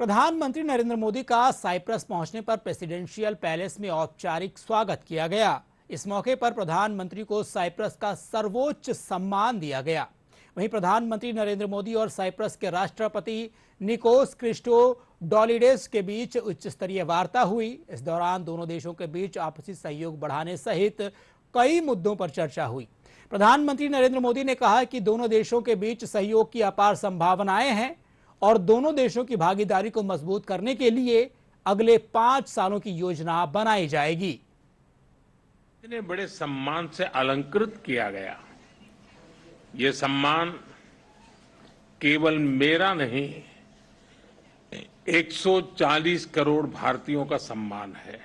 प्रधानमंत्री नरेंद्र मोदी का साइप्रस पहुंचने पर प्रेसिडेंशियल पैलेस में औपचारिक स्वागत किया गया। इस मौके पर प्रधानमंत्री को साइप्रस का सर्वोच्च सम्मान दिया गया। वहीं प्रधानमंत्री नरेंद्र मोदी और साइप्रस के राष्ट्रपति निकोस क्रिस्टोडोलिडेस के बीच उच्च स्तरीय वार्ता हुई। इस दौरान दोनों देशों के बीच आपसी सहयोग बढ़ाने सहित कई मुद्दों पर चर्चा हुई। प्रधानमंत्री नरेंद्र मोदी ने कहा कि दोनों देशों के बीच सहयोग की अपार संभावनाएं हैं और दोनों देशों की भागीदारी को मजबूत करने के लिए अगले 5 सालों की योजना बनाई जाएगी। इतने बड़े सम्मान से अलंकृत किया गया, ये सम्मान केवल मेरा नहीं, 140 करोड़ भारतीयों का सम्मान है।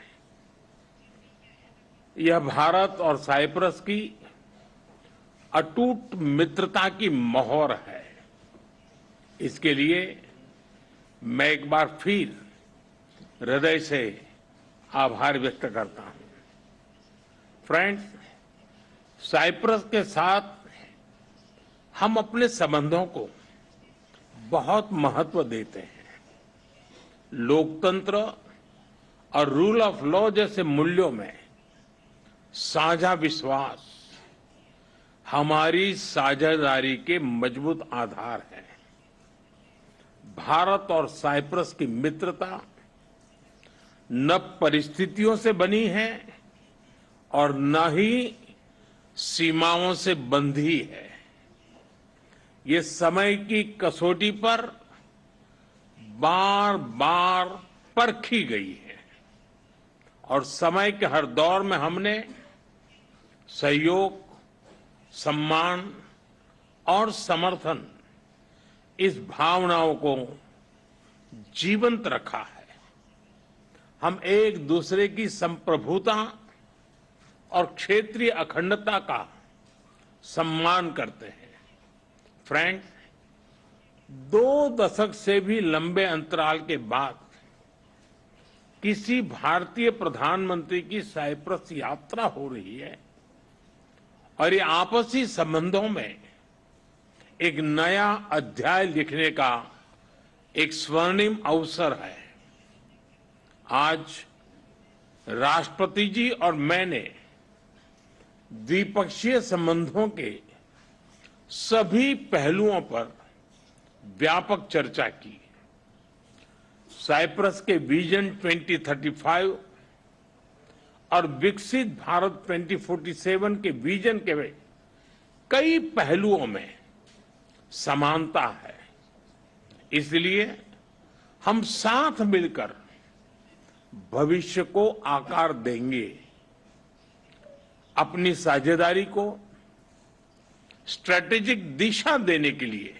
यह भारत और साइप्रस की अटूट मित्रता की मोहर है। इसके लिए मैं एक बार फिर हृदय से आभार व्यक्त करता हूं। फ्रेंड्स, साइप्रस के साथ हम अपने संबंधों को बहुत महत्व देते हैं। लोकतंत्र और रूल ऑफ लॉ जैसे मूल्यों में साझा विश्वास हमारी साझेदारी के मजबूत आधार है। भारत और साइप्रस की मित्रता न परिस्थितियों से बनी है और न ही सीमाओं से बंधी है। ये समय की कसौटी पर बार बार परखी गई है और समय के हर दौर में हमने सहयोग, सम्मान और समर्थन, इस भावनाओं को जीवंत रखा है। हम एक दूसरे की संप्रभुता और क्षेत्रीय अखंडता का सम्मान करते हैं। फ्रेंड्स, 2 दशक से भी लंबे अंतराल के बाद किसी भारतीय प्रधानमंत्री की साइप्रस यात्रा हो रही है और ये आपसी संबंधों में एक नया अध्याय लिखने का एक स्वर्णिम अवसर है। आज राष्ट्रपति जी और मैंने द्विपक्षीय संबंधों के सभी पहलुओं पर व्यापक चर्चा की। साइप्रस के विजन 2035 और विकसित भारत 2047 के विजन के कई पहलुओं में समानता है। इसलिए हम साथ मिलकर भविष्य को आकार देंगे। अपनी साझेदारी को स्ट्रैटेजिक दिशा देने के लिए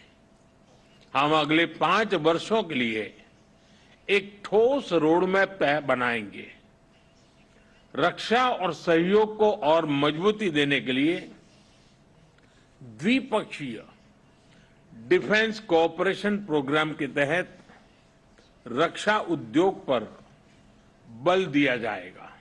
हम अगले 5 वर्षों के लिए एक ठोस रोडमैप बनाएंगे। रक्षा और सहयोग को और मजबूती देने के लिए द्विपक्षीय डिफेंस कोऑपरेशन प्रोग्राम के तहत रक्षा उद्योग पर बल दिया जाएगा।